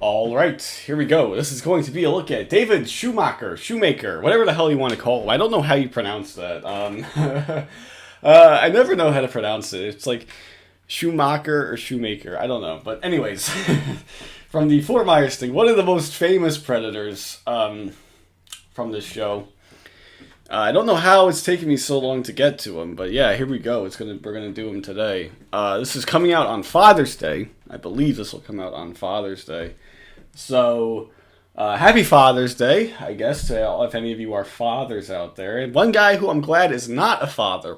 All right, here we go. This is going to be a look at David Schumacher, whatever the hell you want to call him. I don't know how you pronounce that. I never know how to pronounce it. It's like Schumacher or Shoemaker. I don't know. But anyways, from the Fort Myers thing, one of the most famous predators from this show. I don't know how it's taken me so long to get to him, but yeah, here we go. We're gonna do him today. This is coming out on Father's Day. I believe this will come out on Father's Day. So, happy Father's Day, I guess, to if any of you are fathers out there. And one guy who I'm glad is not a father,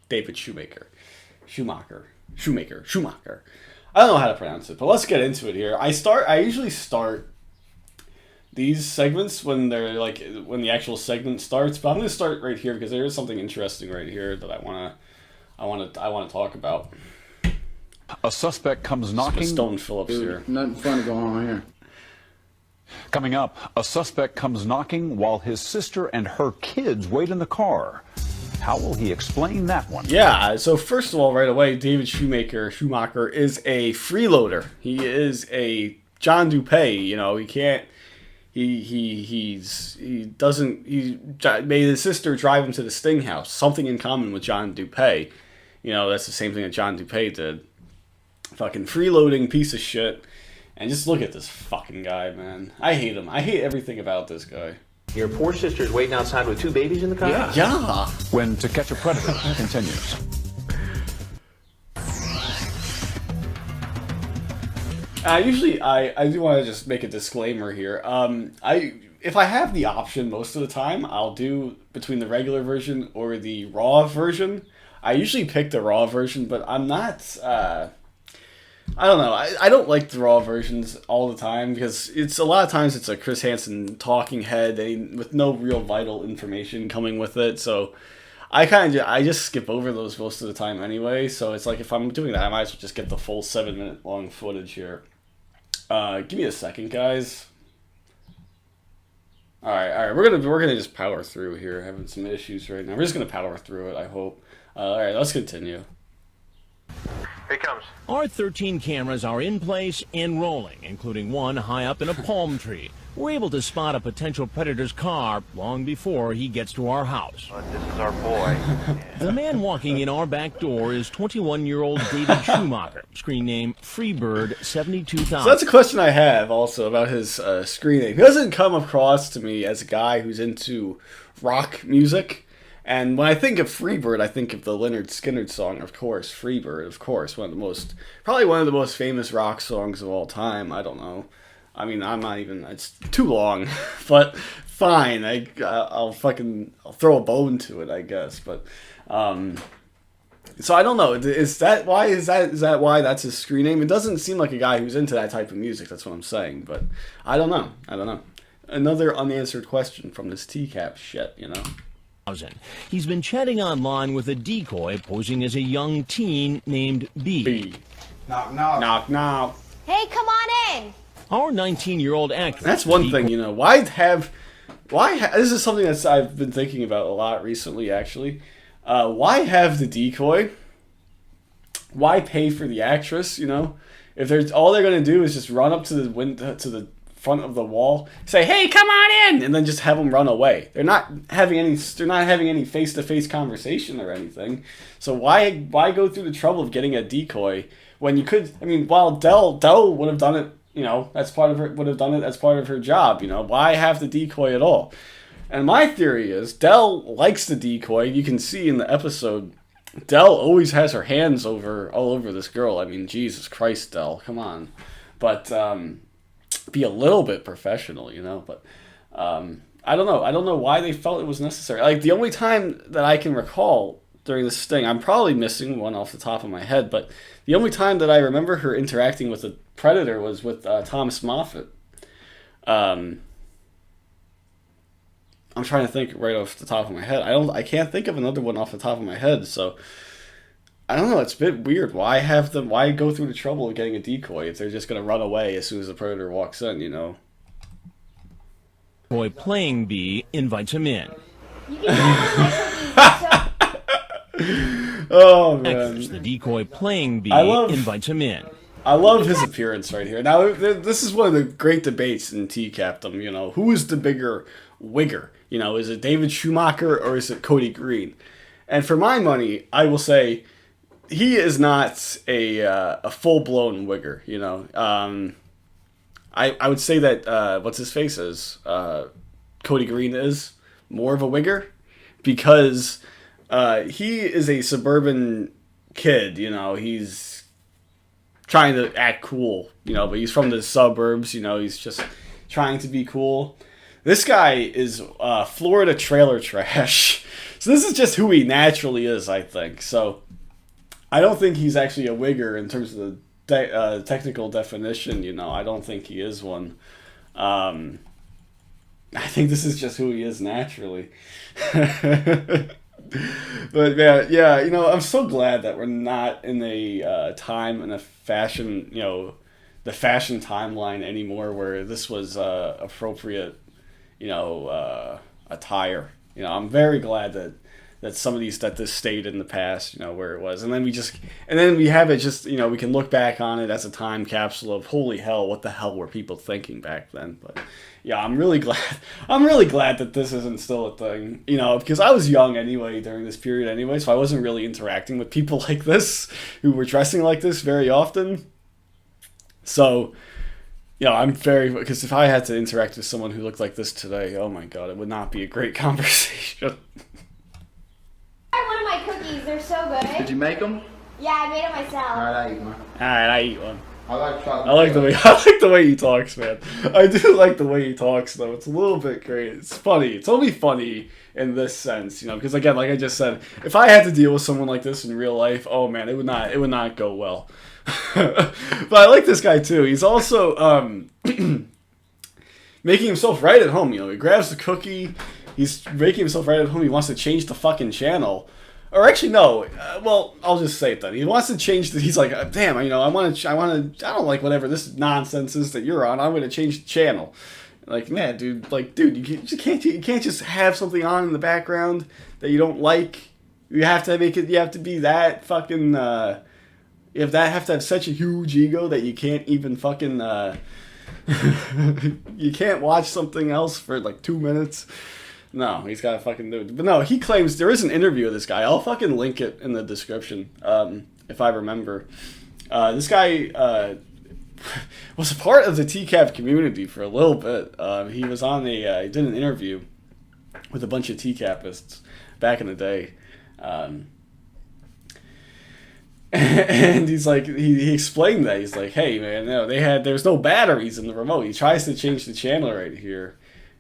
David Schumacher. I don't know how to pronounce it, but let's get into it here. I usually start these segments when the actual segment starts, but I'm going to start right here because there is something interesting right here that I want to talk about. A suspect comes knocking. Stone Phillips here. Nothing funny going on here. Coming up, a suspect comes knocking while his sister and her kids wait in the car. How will he explain that one? Yeah, so first of all, right away, David Schumacher is a freeloader. He is a John Dupay. You know, he can't. He made his sister drive him to the Sting house. Something in common with John Dupay. You know, that's the same thing that John Dupay did. Fucking freeloading piece of shit. And just look at this fucking guy, man. I hate him. I hate everything about this guy. Your poor sister's waiting outside with 2 babies in the car? Yeah. When To Catch a Predator continues. Usually, I do want to just make a disclaimer here. If I have the option most of the time, I'll do between the regular version or the raw version. I usually pick the raw version, but I'm not. I don't know. I don't like the raw versions all the time because it's a lot of times it's a Chris Hansen talking head with no real vital information coming with it. So I just skip over those most of the time anyway. So it's like if I'm doing that, I might as well just get the full 7-minute long footage here. Give me a second, guys. All right. We're gonna just power through here. Having some issues right now. We're just gonna power through it. I hope. All right, let's continue. Here he comes. Our 13 cameras are in place and rolling, including one high up in a palm tree. We're able to spot a potential predator's car long before he gets to our house. This is our boy. The man walking in our back door is 21-year-old David Schumacher, screen name Freebird 72000. So that's a question I have also about his screen name. He doesn't come across to me as a guy who's into rock music. And when I think of Freebird, I think of the Lynyrd Skynyrd song, of course. Freebird, of course, probably one of the most famous rock songs of all time. I don't know. I mean, it's too long, but fine. I'll throw a bone to it, I guess. But, so I don't know. Is that why that's his screen name? It doesn't seem like a guy who's into that type of music. That's what I'm saying. But I don't know. Another unanswered question from this TCAP shit, you know. He's been chatting online with a decoy posing as a young teen named B. Knock, knock. Knock, knock. Hey, come on in. Our 19-year-old actress. That's one thing, you know. This is something that I've been thinking about a lot recently, actually. Why have the decoy? Why pay for the actress, you know? If all they're going to do is just run up to the window, to the front of the wall, say, "Hey, come on in," and then just have them run away. They're not having any face-to-face conversation or anything. So why go through the trouble of getting a decoy when you could? I mean, while Dell would have done it, you know, that's part of her job. You know, why have the decoy at all? And my theory is Dell likes the decoy. You can see in the episode, Dell always has her hands all over this girl. I mean, Jesus Christ, Dell, come on. But be a little bit professional, you know. But I don't know why they felt it was necessary. Like, the only time that I can recall during this sting, I'm probably missing one off the top of my head, but the only time that I remember her interacting with a predator was with Thomas Moffat. I'm trying to think right off the top of my head. I can't think of another one off the top of my head, so I don't know, it's a bit weird. Why go through the trouble of getting a decoy if they're just going to run away as soon as the predator walks in, you know? Boy playing B invites him in. You can Oh, man. The decoy playing B I love- invites him in. I love his appearance right here. Now, this is one of the great debates in T-Captain. You know, who is the bigger wigger? You know, is it David Schumacher or is it Cody Green? And for my money, I will say he is not a full-blown wigger. You know, I would say that what's his face is Cody Green is more of a wigger because he is a suburban kid. You know, he's trying to act cool, you know, but he's from the suburbs, you know, he's just trying to be cool. This guy is Florida trailer trash. So this is just who he naturally is, I think. So I don't think he's actually a wigger in terms of the technical definition, you know. I don't think he is one. I think this is just who he is naturally. But yeah, you know, I'm so glad that we're not in a time in a fashion, you know, the fashion timeline anymore where this was appropriate, you know, attire. You know, I'm very glad that some of these that this stayed in the past, you know, where it was, and then we have it just, you know, we can look back on it as a time capsule of holy hell, what the hell were people thinking back then? But yeah, I'm really glad that this isn't still a thing, you know, because I was young anyway during this period anyway, so I wasn't really interacting with people like this who were dressing like this very often. So, you know, because if I had to interact with someone who looked like this today, oh my god, it would not be a great conversation. One of my cookies, they're so good. Did you make them? Yeah, I made them myself. Alright, I eat one. Alright, I eat one. I like chocolate. I like the way he talks, man. I do like the way he talks, though. It's a little bit great. It's funny. It's only funny in this sense, you know, because again, like I just said, if I had to deal with someone like this in real life, oh man, it would not go well. But I like this guy too. He's also making himself right at home. You know, he grabs the cookie. He's making himself right at home. He wants to change the fucking channel. Or actually, no. Well, I'll just say it then. He wants to change the. He's like, damn, you know, I don't like whatever this nonsense is that you're on. I'm going to change the channel. Like, man, dude, you can't just have something on in the background that you don't like. You have to make it. You have to be that fucking. You have to have such a huge ego that you can't even fucking. You can't watch something else for like 2 minutes. No, he's got to fucking do it. But no, he claims there is an interview of this guy. I'll fucking link it in the description, if I remember. This guy was a part of the TCAP community for a little bit. He was on he did an interview with a bunch of TCAPists back in the day. And he's like, he explained that. He's like, hey, man, no, there's no batteries in the remote. He tries to change the channel right here.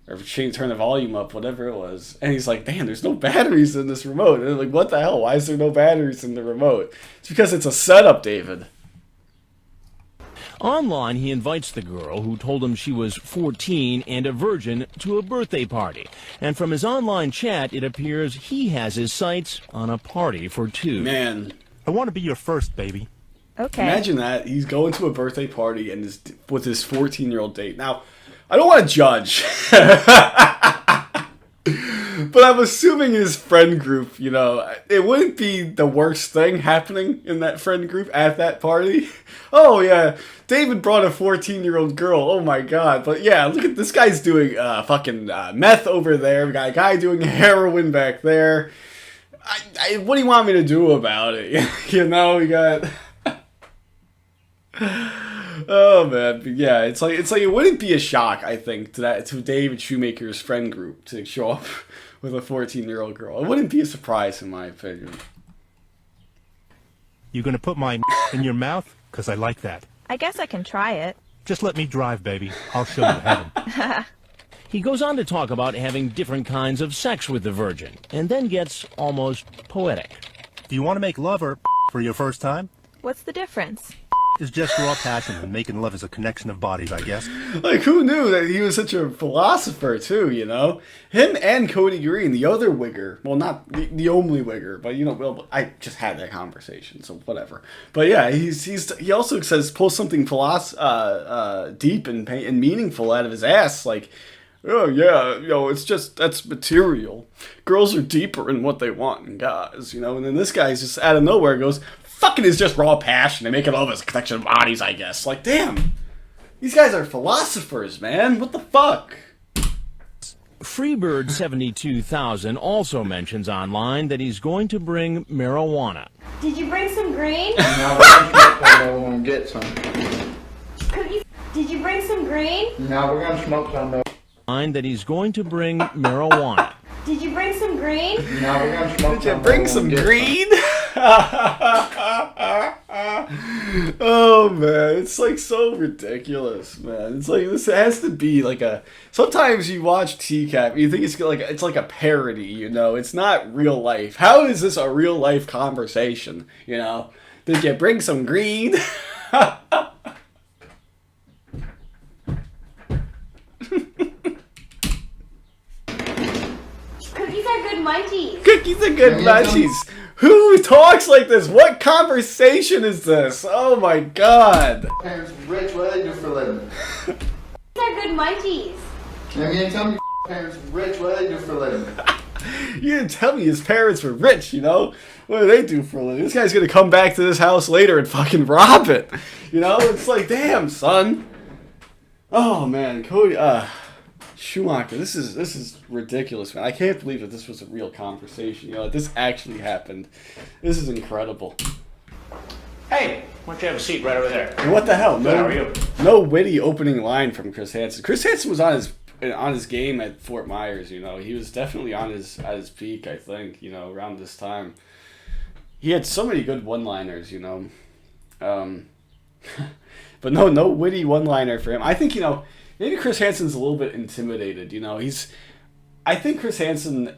Or turn the volume up, whatever it was. And he's like, damn, there's no batteries in this remote. And they're like, what the hell? Why is there no batteries in the remote? It's because it's a setup, David. Online, he invites the girl, who told him she was 14 and a virgin, to a birthday party. And from his online chat, it appears he has his sights on a party for two. Man. I want to be your first, baby. Okay. Imagine that. He's going to a birthday party and is with his 14-year-old date. Now, I don't want to judge. But I'm assuming his friend group, you know, it wouldn't be the worst thing happening in that friend group at that party. Oh, yeah, David brought a 14-year-old girl. Oh, my God. But, yeah, look at this guy's doing fucking meth over there. We got a guy doing heroin back there. What do you want me to do about it? You know, we got... Oh man, but yeah, it's like it wouldn't be a shock, I think, to David Shoemaker's friend group to show up with a 14-year-old girl. It wouldn't be a surprise, in my opinion. You gonna put my in your mouth? 'Cause I like that. I guess I can try it. Just let me drive, baby. I'll show you heaven. He goes on to talk about having different kinds of sex with the virgin, and then gets almost poetic. Do you want to make love or for your first time? What's the difference? It's just raw passion, and making love is a connection of bodies, I guess. Like, who knew that he was such a philosopher, too, you know? Him and Cody Green, the other wigger. Well, not the only wigger, but, you know, well, I just had that conversation, so whatever. But, yeah, he also says, pull something deep and meaningful out of his ass, like, oh, yeah, you know, that's material. Girls are deeper in what they want in guys, you know? And then this guy's just out of nowhere goes, fucking is just raw passion. They make it love as a connection of bodies, I guess. Like, damn. These guys are philosophers, man. What the fuck? Freebird 72,000 also mentions online that he's going to bring marijuana. Did you bring some green? Now we're gonna smoke some. We're gonna get some. Cookies? Did you bring some green? Now we're gonna smoke some. Online that he's going to bring marijuana. Did you bring some green? Now we're gonna smoke some. Did you bring some green? Oh man, it's like so ridiculous, man. It's like this has to be like a. Sometimes you watch TCAP, you think it's like a parody, you know. It's not real life. How is this a real life conversation? You know, did you bring some green? Cookies are good munchies. Cookies are good munchies. Who talks like this? What conversation is this? Oh my god. Parents rich, what do they do for a living? Cookies are good munchies. You ain't tell me parents rich, what do they do for a living? You didn't tell me his parents were rich, you know? What do they do for a living? This guy's gonna come back to this house later and fucking rob it. You know? It's like, damn, son. Oh man, Cody, Schumacher, this is ridiculous, man. I can't believe that this was a real conversation. You know, that this actually happened. This is incredible. Hey, why don't you have a seat right over there? And what the hell? How are you? No witty opening line from Chris Hansen. Chris Hansen was on his game at Fort Myers. You know, he was definitely at his peak. I think, you know, around this time, he had so many good one-liners. You know, but no witty one-liner for him. I think, you know, maybe Chris Hansen's a little bit intimidated. You know, I think Chris Hansen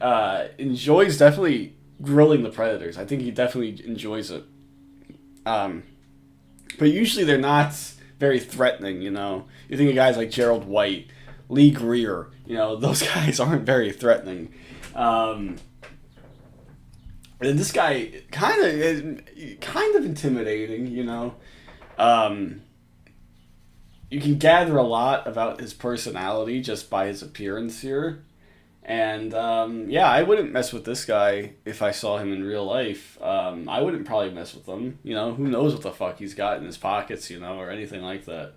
enjoys definitely grilling the Predators. I think he definitely enjoys it. But usually they're not very threatening, you know. You think of guys like Gerald White, Lee Greer, you know, those guys aren't very threatening. And this guy kind of intimidating, you know. You can gather a lot about his personality just by his appearance here. And, yeah, I wouldn't mess with this guy if I saw him in real life. I wouldn't probably mess with him. You know, who knows what the fuck he's got in his pockets, you know, or anything like that.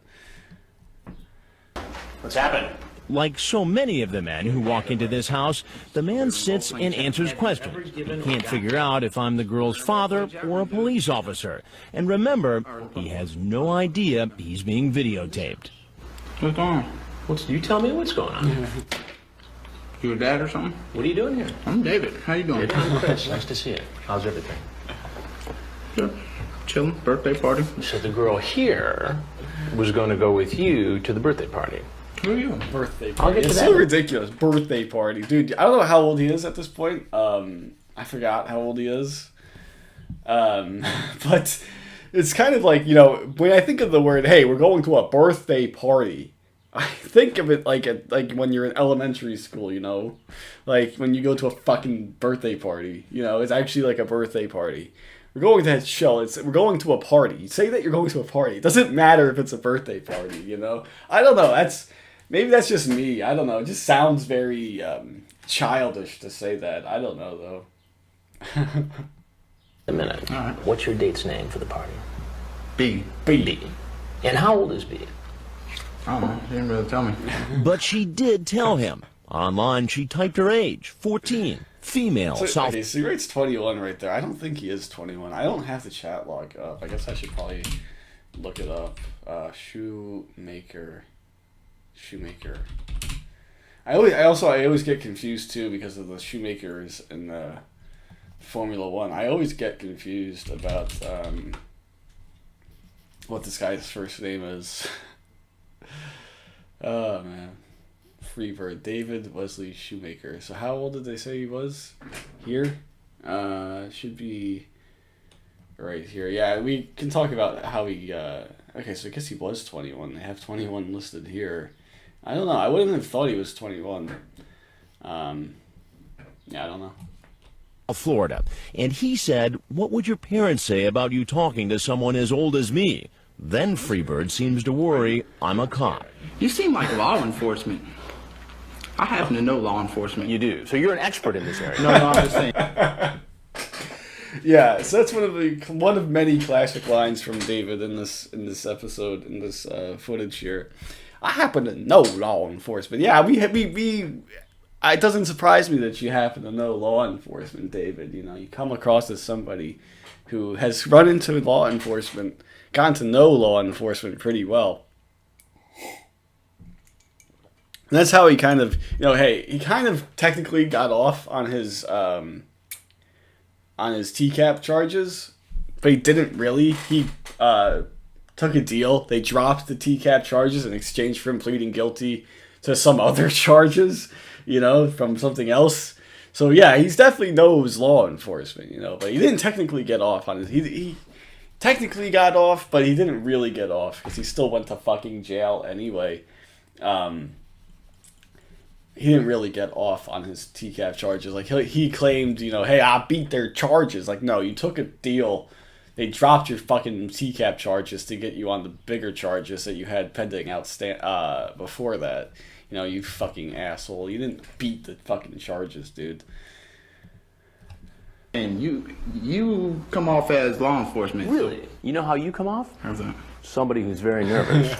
What's happened? Like so many of the men who walk into this house, the man sits and answers questions. Can't figure out if I'm the girl's father or a police officer. And remember, he has no idea he's being videotaped. What's going on? You tell me what's going on. You a dad or something? What are you doing here? I'm David. How you doing? I'm Chris. Nice to see you. How's everything? Good. Chilling. Birthday party. So the girl here was going to go with you to the birthday party. Who are you? Birthday I'll party. get to It's that. so ridiculous. Birthday party. Dude, I don't know how old he is at this point. I forgot how old he is. But it's kind of like, you know, when I think of the word, hey, we're going to a birthday party, I think of it like when you're in elementary school, you know? Like when you go to a fucking birthday party, you know, it's actually like a birthday party. We're going to that show. We're going to a party. Say that you're going to a party. It doesn't matter if it's a birthday party, you know? I don't know. Maybe that's just me. I don't know. It just sounds very childish to say that. I don't know, though. A minute. All right. What's your date's name for the party? B. B. And how old is B? I don't know. She didn't really tell me. But she did tell him. Online, she typed her age, 14, female, South. Okay, so he writes 21 right there. I don't think he is 21. I don't have the chat log up. I guess I should probably look it up. Shoemaker. I always get confused too because of the shoemakers in the Formula One. I always get confused about what this guy's first name is. Oh man, Freebird David Wesley Shoemaker. So how old did they say he was? Here, should be right here. Yeah, we can talk about how he. Okay, so I guess he was 21. They have 21 listed here. I don't know. I wouldn't have thought he was 21. Yeah, I don't know. Florida. And he said, what would your parents say about you talking to someone as old as me? Then Freebird seems to worry I'm a cop. You seem like law enforcement. I happen to know law enforcement. You do. So you're an expert in this area. No, I'm just saying. Yeah, so that's one of many classic lines from David in this episode, in this footage here. I happen to know law enforcement. Yeah, it doesn't surprise me that you happen to know law enforcement, David. You know, you come across as somebody who has run into law enforcement, gotten to know law enforcement pretty well. And that's how he kind of, he kind of technically got off on his TCAP charges, but he didn't really. He took a deal. They dropped the TCAP charges in exchange for him pleading guilty to some other charges, from something else. So yeah, he's definitely knows law enforcement, but he didn't technically get off on it. He technically got off, but he didn't really get off because he still went to fucking jail anyway. He didn't really get off on his TCAP charges. Like he claimed, hey, I beat their charges. Like, no, you took a deal. They dropped your fucking TCAP charges to get you on the bigger charges that you had pending before that. You fucking asshole. You didn't beat the fucking charges, dude. And you come off as law enforcement. Really? You know how you come off? How's that? Somebody who's very nervous.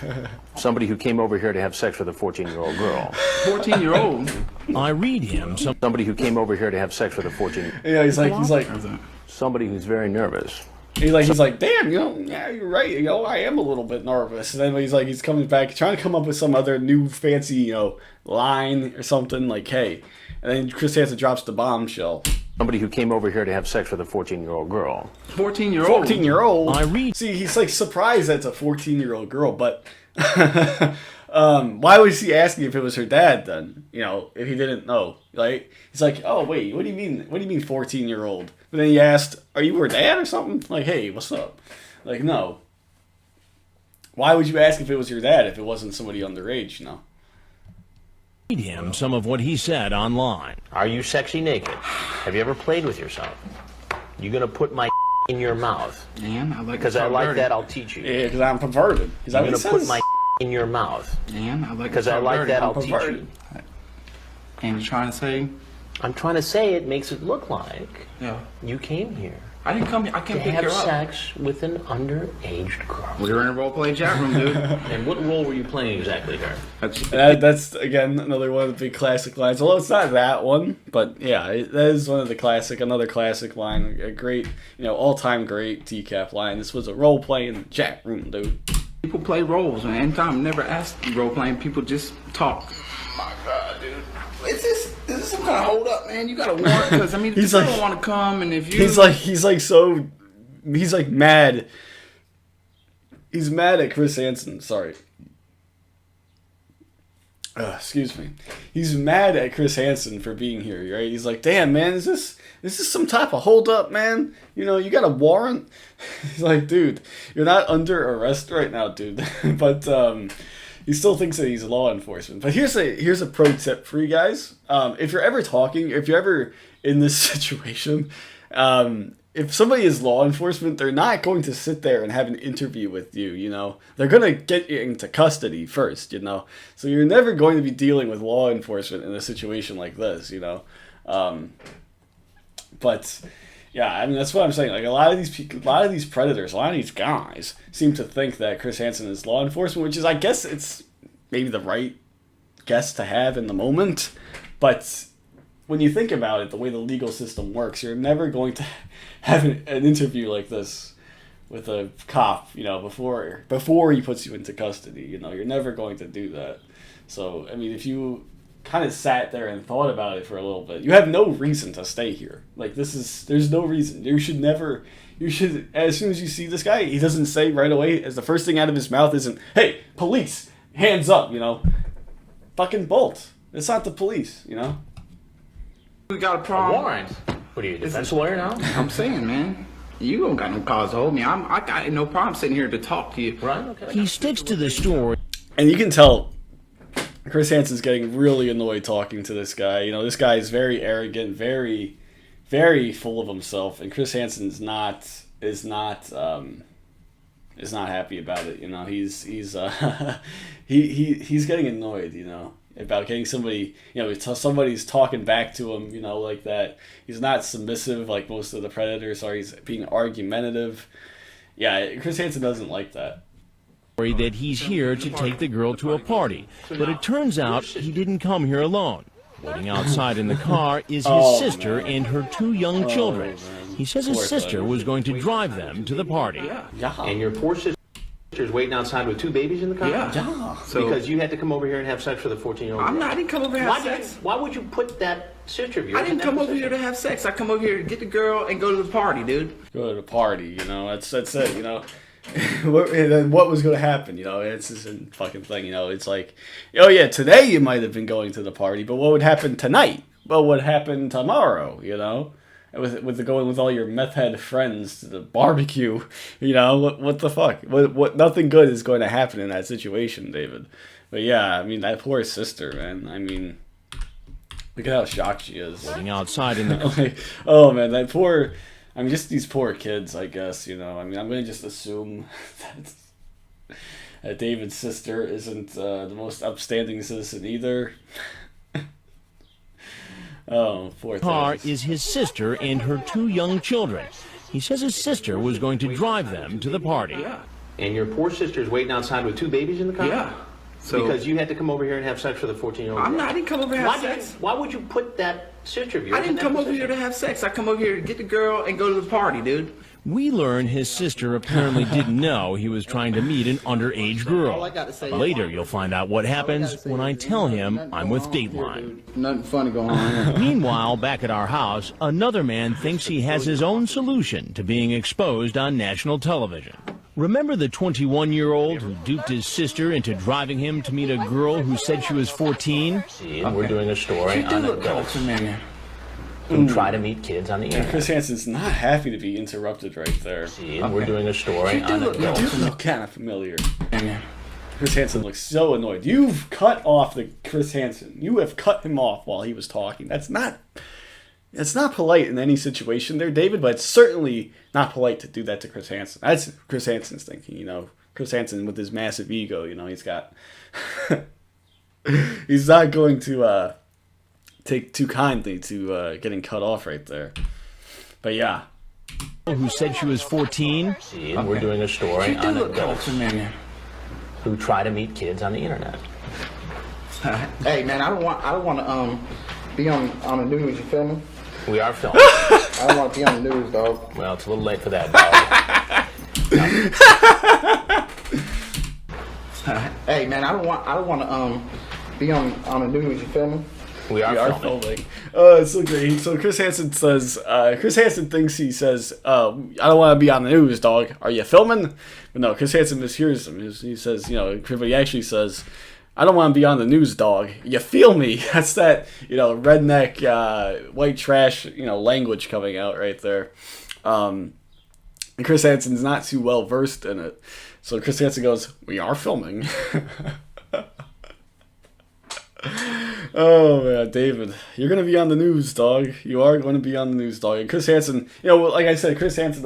Somebody who came over here to have sex with a 14-year-old girl. 14-year-old? I read him. Somebody who came over here to have sex with a 14-year-old. Yeah, he's like. How's that? Somebody who's very nervous. He's like, damn, yeah, you're right. I am a little bit nervous. And then he's coming back, trying to come up with some other new fancy, line or something like, hey. And then Chris Hansen drops the bombshell. Somebody who came over here to have sex with a 14-year-old girl. 14-year-old? 14-year-old? I read. See, he's like surprised that's a 14-year-old girl, but why was he asking if it was her dad then? If he didn't know, right? He's like, oh, wait, what do you mean? What do you mean 14-year-old? But then he asked, are you her dad or something? Like, hey, what's up? Like, no. Why would you ask if it was your dad if it wasn't somebody underage, Read him some of what he said online. Are you sexy naked? Have you ever played with yourself? You gonna put my in your mouth? And I like Because I like that, I'll teach you. Yeah, because I'm perverted. Is that You're what he gonna put says? my in your mouth. And I like Because I like that, I'll teach perverted. you. And you're trying to say? I'm trying to say it makes it look like you came here I didn't come here. I came to pick have her up. sex with an underage girl. We were in a role-playing chat room, dude. And what role were you playing exactly there? That's again another one of the big classic lines. Although it's not that one, but yeah, that is one of the another classic line. A great, all-time great TCAP line. This was a role-playing chat room, dude. People play roles, man. Anytime, never ask role-playing. People just talk. My God, dude. Is this some kind of hold up, man? You got a warrant? Because if you don't want to come, and if you he's mad. He's mad at Chris Hansen. Sorry. Excuse me. He's mad at Chris Hansen for being here, right? He's like, damn, man, is this some type of hold up, man? You got a warrant? He's like, dude, you're not under arrest right now, dude. But he still thinks that he's law enforcement. But here's a pro tip for you guys. If you're ever in this situation, if somebody is law enforcement, they're not going to sit there and have an interview with you, They're going to get you into custody first, So you're never going to be dealing with law enforcement in a situation like this, But yeah, that's what I'm saying. Like a lot of these predators, a lot of these guys seem to think that Chris Hansen is law enforcement, which is, I guess, it's maybe the right guess to have in the moment. But when you think about it, the way the legal system works, you're never going to have an interview like this with a cop, before he puts you into custody. You're never going to do that. So, if you kind of sat there and thought about it for a little bit, you have no reason to stay here. Like, there's no reason. You should, as soon as you see this guy, he doesn't say right away, as the first thing out of his mouth isn't, hey, police, hands up, Fucking bolt. It's not the police, We got a problem. A warrant? What are you, a defense lawyer now? I'm saying, man. You don't got no cause to hold me. I got no problem sitting here to talk to you. Right, okay. He sticks to the story. And you can tell Chris Hansen's getting really annoyed talking to this guy. This guy is very arrogant, very, very full of himself, and Chris Hansen is not happy about it. He's he's getting annoyed. about getting somebody, somebody's talking back to him, like that. He's not submissive like most of the Predators are. He's being argumentative. Yeah, Chris Hansen doesn't like that. That he's here to take the girl to a party, but it turns out he didn't come here alone. Waiting outside in the car is his sister and her 2 young children. He says his sister was going to drive them to the party. Yeah. And your poor sister's waiting outside with 2 babies in the car? Yeah. So, because you had to come over here and have sex with a 14-year-old girl? I didn't come over here to have sex. Why would you put that sister of yours I didn't come over here to have sex. I come over here to get the girl and go to the party, dude. Go to the party, that's it, And then what was going to happen, it's this fucking thing, it's like, oh yeah, today you might have been going to the party, but what would happen tonight? What would happen tomorrow, with going with all your meth head friends to the barbecue, what the fuck? What nothing good is going to happen in that situation, David. But yeah, I mean, that poor sister, man. I mean, look at how shocked she is. Waiting outside in the like, oh man, that poor. I mean, just these poor kids, I guess, I mean, I'm going to just assume that David's sister isn't the most upstanding citizen either. Oh, poor thing. Car is his sister and her 2 young children. He says his sister was going to drive them to the party. Yeah. And your poor sister's waiting outside with 2 babies in the car? Yeah. So, because you had to come over here and have sex with a 14-year-old girl? I didn't come over here to have sex. Why would you put that sister of yours I didn't come over here to have sex. I come over here to get the girl and go to the party, dude. We learn his sister apparently didn't know he was trying to meet an underage girl. Later, you'll find out what happens when I tell him I'm with Dateline. Nothing funny going on here. Meanwhile, back at our house, another man thinks he has his own solution to being exposed on national television. Remember the 21-year-old who duped his sister into driving him to meet a girl who said she was 14? We're doing a story on adults who try to meet kids on the internet. Chris Hansen's not happy to be interrupted right there. We're doing a story on adults. You do look kind of familiar. Chris Hansen looks so annoyed. You've cut off Chris Hansen. You have cut him off while he was talking. That's not polite in any situation there, David, but it's certainly not polite to do that to Chris Hansen. That's Chris Hansen's thinking, Chris Hansen with his massive ego, he's got... he's not going to take too kindly to getting cut off right there. But yeah. Who said she was 14? We're doing a story on adults who try to meet kids on the internet. Hey man, I don't want to be on the news. You feel me? We are filming. I don't want to be on the news, dog. Well, it's a little late for that, dog. Hey man, I don't want to be on the news. You feel me? We are filming. It's so great. So Chris Hansen says, Chris Hansen thinks he says, I don't want to be on the news, dog. Are you filming? But no, Chris Hansen mishears him. He says, but he actually says, I don't want to be on the news, dog. You feel me? That's that, redneck, white trash, language coming out right there. And Chris Hansen's not too well versed in it. So Chris Hansen goes, we are filming. Oh man, David, you're gonna be on the news, dog. You are going to be on the news, dog. And Chris Hansen, like I said, Chris Hansen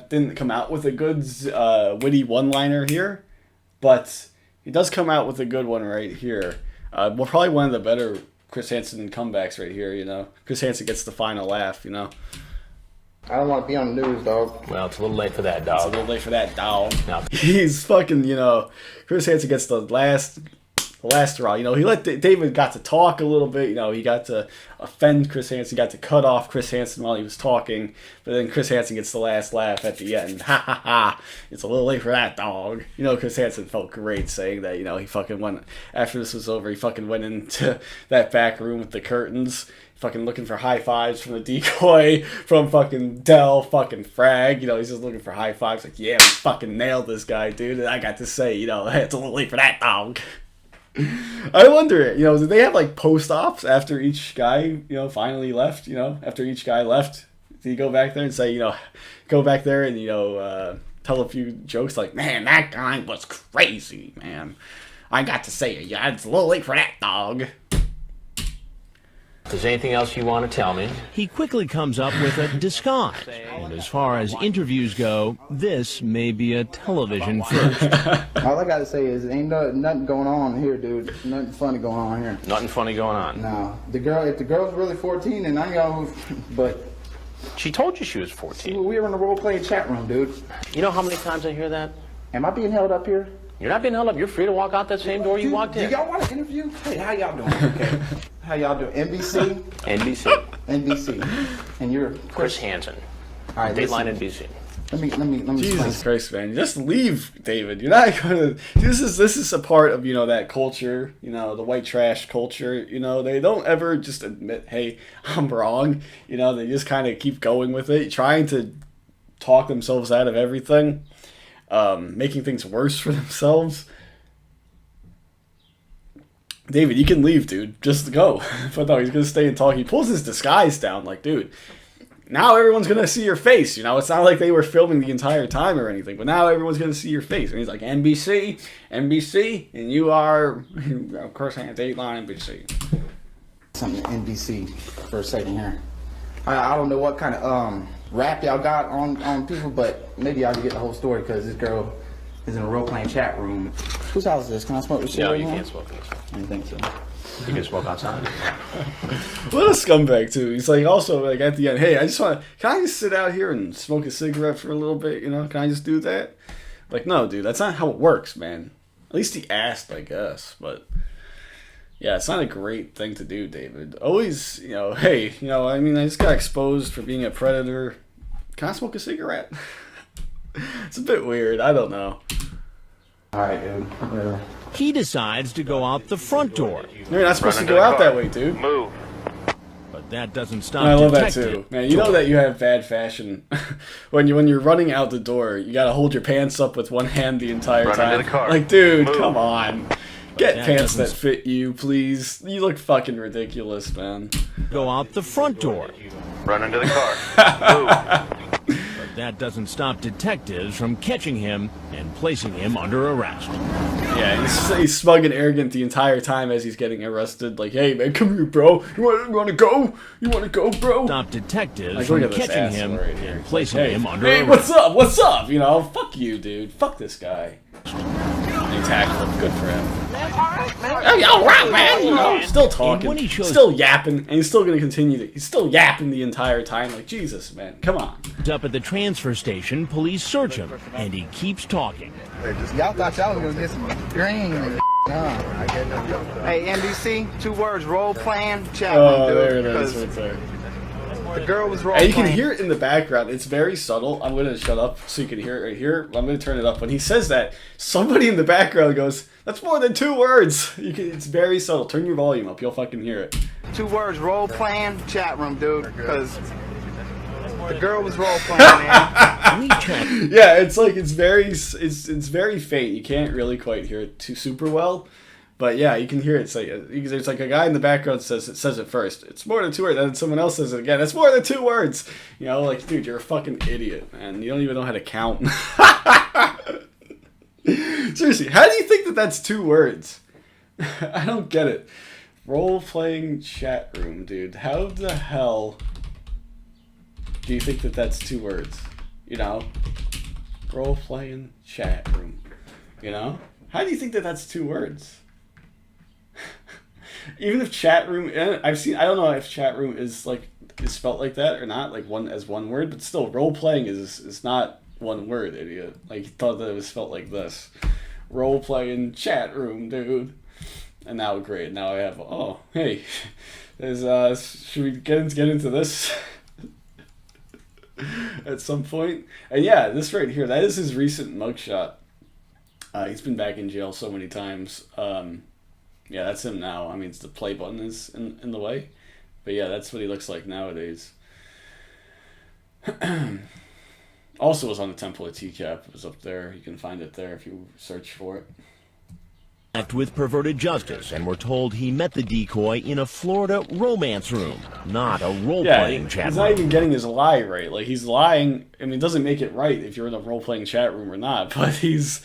didn't come out with a good, witty one-liner here, but he does come out with a good one right here. Probably one of the better Chris Hansen comebacks right here. Chris Hansen gets the final laugh. I don't want to be on the news, dog. Well, it's a little late for that, dog. It's a little late for that, dog. No. He's fucking, Chris Hansen gets the last hurrah. He let David got to talk a little bit. He got to offend Chris Hansen. He got to cut off Chris Hansen while he was talking. But then Chris Hansen gets the last laugh at the end. Ha ha ha. It's a little late for that, dog. Chris Hansen felt great saying that. He fucking went, after this was over, he fucking went into that back room with the curtains. Fucking looking for high fives from the decoy, from fucking Dell, fucking Frag. He's just looking for high fives. Like, yeah, we fucking nailed this guy, dude. And I got to say, it's a little late for that, dog. I wonder, did they have like post-ops after each guy, finally left, after each guy left? Did he go back there and say, go back there and, tell a few jokes like, man, that guy was crazy, man. I got to say it, yeah, it's a little late for that, dog. If there's anything else you want to tell me. He quickly comes up with a disguise. And as far as interviews go, this may be a television first. All I gotta say is, ain't nothing going on here, dude. Nothing funny going on here. Nothing funny going on. No, if the girl's really 14, then I know. But She told you she was 14. we were in the role-playing chat room, dude. You know how many times I hear that? Am I being held up here? You're not being held up. You're free to walk out that same door you walked in. Do y'all want an interview? Hey, how y'all doing? Okay. How y'all doing? NBC? NBC. NBC. And you're Chris Hansen. All right, Dateline listen. NBC. Let me Jesus explain. Christ, man! Just leave, David. You're not gonna. This is a part of that culture. The white trash culture. They don't ever just admit, hey, I'm wrong. They just kind of keep going with it, trying to talk themselves out of everything, making things worse for themselves. David, you can leave, dude. Just go. But no, he's gonna stay and talk. He pulls his disguise down, like, dude. Now everyone's going to see your face, It's not like they were filming the entire time or anything, but now everyone's going to see your face. And he's like, NBC, and you are, of course, I have Dateline NBC. Something to NBC for a second here. I don't know what kind of rap y'all got on people, but maybe y'all can get the whole story because this girl is in a role-playing chat room. Whose house is this? Can I smoke this shit No, right you now? can't smoke in this. I didn't think so. You can smoke outside. What a scumbag, too. He's like, also, like, at the end, hey, can I just sit out here and smoke a cigarette for a little bit, Can I just do that? Like, no, dude, that's not how it works, man. At least he asked, I guess, but... Yeah, it's not a great thing to do, David. Always, hey, I just got exposed for being a predator. Can I smoke a cigarette? It's a bit weird. I don't know. All right, dude. He decides to go out the front door. You're not supposed to go out that way, dude. Move. But that doesn't stop I love that Detective. too, man. You know that you have bad fashion when you're running out the door. You gotta hold your pants up with one hand the entire time. into the car. Like, dude, Move. come on. Get that pants that doesn't- fit you, please. You look fucking ridiculous, man. Go out the front door. Run into the car. Move. But that doesn't stop detectives from catching him and placing him under arrest. Yeah, he's smug and arrogant the entire time as he's getting arrested. Like, hey, man, come here, bro. You want to go? You want to go, bro? Stop detectives Like, from look at this catching asshole him right here. and placing Hey, him under hey, arrest. what's up? What's up? Fuck you, dude. Fuck this guy. He tackled him. Good for him. Hey, all right, man. Still talking. when he shows- Still yapping. And he's still going to continue. He's still yapping the entire time. Like, Jesus, man. Come on. Up at the transfer station, police search him, and he keeps talking. Y'all thought y'all was gonna get some green and Hey, NBC, 2 words, role-playing chat room, Oh, dude. there it is. Because Right there. the girl was And role-playing. you can hear it in the background. It's very subtle. I'm going to shut up so you can hear it right here. I'm going to turn it up. When he says that, somebody in the background goes, that's more than 2 words. It's very subtle. Turn your volume up. You'll fucking hear it. 2 words, role-playing chat room, dude. Because the girl was role-playing, man. We check. Yeah, it's like it's very faint. You can't really quite hear it too super well. But yeah, you can hear it. There's like a guy in the background says it first. It's more than 2 words. And then someone else says it again. It's more than 2 words. Like, dude, you're a fucking idiot, man. You don't even know how to count. Seriously, how do you think that that's 2 words? I don't get it. Role-playing chat room, dude. How the hell do you think that that's 2 words? Role-playing chat room. How do you think that that's 2 words? Even if chat room, I don't know if chat room is spelt like that or not, like one word, but still, role-playing is not 1 word, idiot. Like, you thought that it was spelt like this. Role-playing chat room, dude. And now, great, now I have, hey, should we get into this? At some point. And yeah, this right here, that is his recent mugshot. He's been back in jail so many times. Yeah, that's him now. It's the play button is in the way. But yeah, that's what he looks like nowadays. Also was on the Temple of TCAP. It was up there. You can find it there if you search for it. Act with perverted justice, and we're told he met the decoy in a Florida romance room, not a role-playing chat he's room. not even getting his lie right. Like, he's lying. It doesn't make it right if you're in a role-playing chat room or not, but he's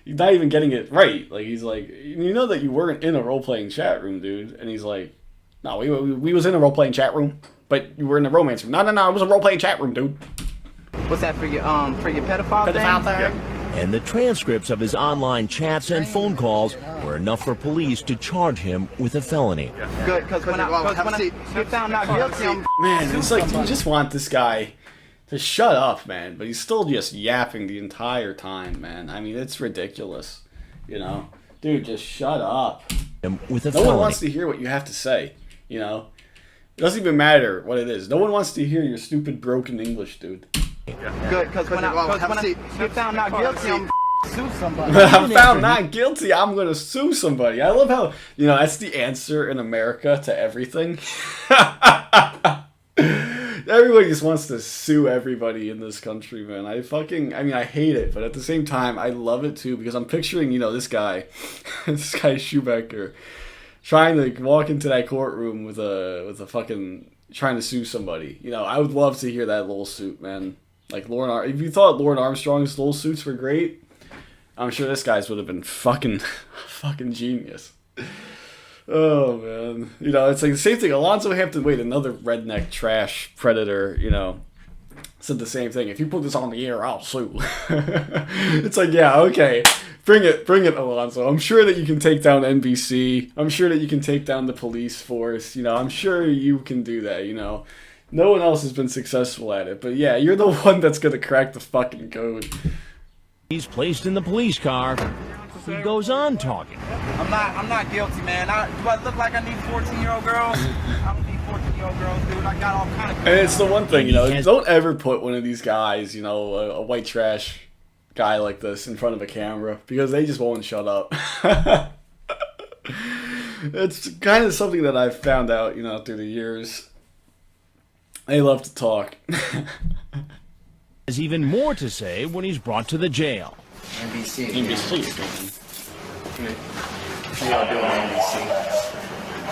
not even getting it right. Like, he's like, that you weren't in a role-playing chat room, dude. And he's like, No, we was in a role-playing chat room, but you were in a romance room. No, it was a role-playing chat room, dude. What's that for your pedophile thing? Pedophile thing? Yeah. And the transcripts of his online chats and phone calls were enough for police to charge him with a felony. Good, because when I get found not guilty, I'm... Man, it's like, you just want this guy to shut up, man. But he's still just yapping the entire time, man. I mean, it's ridiculous, you know? Dude, just shut up. With a no one wants to hear what you have to say, you know? It doesn't even matter what it is. No one wants to hear your stupid broken English, dude. Good, because when I get found not guilty, I'm sue somebody. When I'm found not guilty, I'm going to sue somebody. I love how, you know, that's the answer in America to everything. Everybody just wants to sue everybody in this country, man. I hate it, but at the same time, I love it too, because I'm picturing, you know, this guy Schumacher, trying to walk into that courtroom with a fucking, trying to sue somebody. You know, I would love to hear that little suit, man. Like, if you thought Lauren Armstrong's little suits were great, I'm sure this guy's would have been fucking genius. Oh, man. You know, it's like the same thing. Alonzo Hampton, another redneck trash predator, you know, said the same thing. If you put this on the air, I'll sue. It's like, yeah, okay. Bring it, Alonzo. I'm sure that you can take down NBC. I'm sure that you can take down the police force. You know, I'm sure you can do that, you know. No one else has been successful at it. But yeah, you're the one that's going to crack the fucking code. He's placed in the police car. He goes on talking. I'm not guilty, man. Do I look like I need 14-year-old girls? I don't need 14-year-old girls, dude. I got all kind of... And it's the one thing, you know, don't ever put one of these guys, you know, a white trash guy like this in front of a camera, because they just won't shut up. It's kind of something that I've found out, you know, through the years. They love to talk. Has even more to say when he's brought to the jail. NBC. How y'all doing,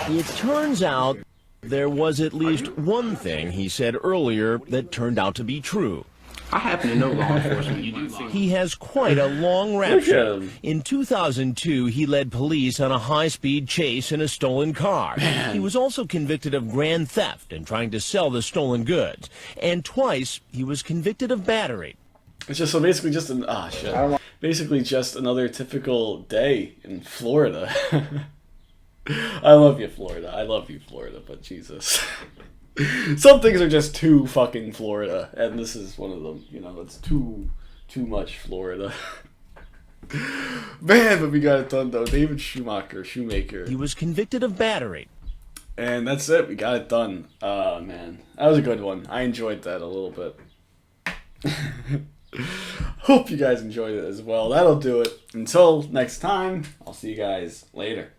NBC? It turns out there was at least one thing he said earlier that turned out to be true. I happen to know law enforcement. You do think He has quite a long rap sheet. In 2002, he led police on a high-speed chase in a stolen car. He was also convicted of grand theft and trying to sell the stolen goods. And twice, he was convicted of battery. It's just basically just another typical day in Florida. I love you, Florida, but Jesus. Some things are just too fucking Florida, and this is one of them. You know, it's too much Florida. Man, but we got it done though. David Schumacher. He was convicted of battery. And that's it. We got it done. Man, that was a good one. I enjoyed that a little bit. Hope you guys enjoyed it as well. That'll do it. Until next time, I'll see you guys later.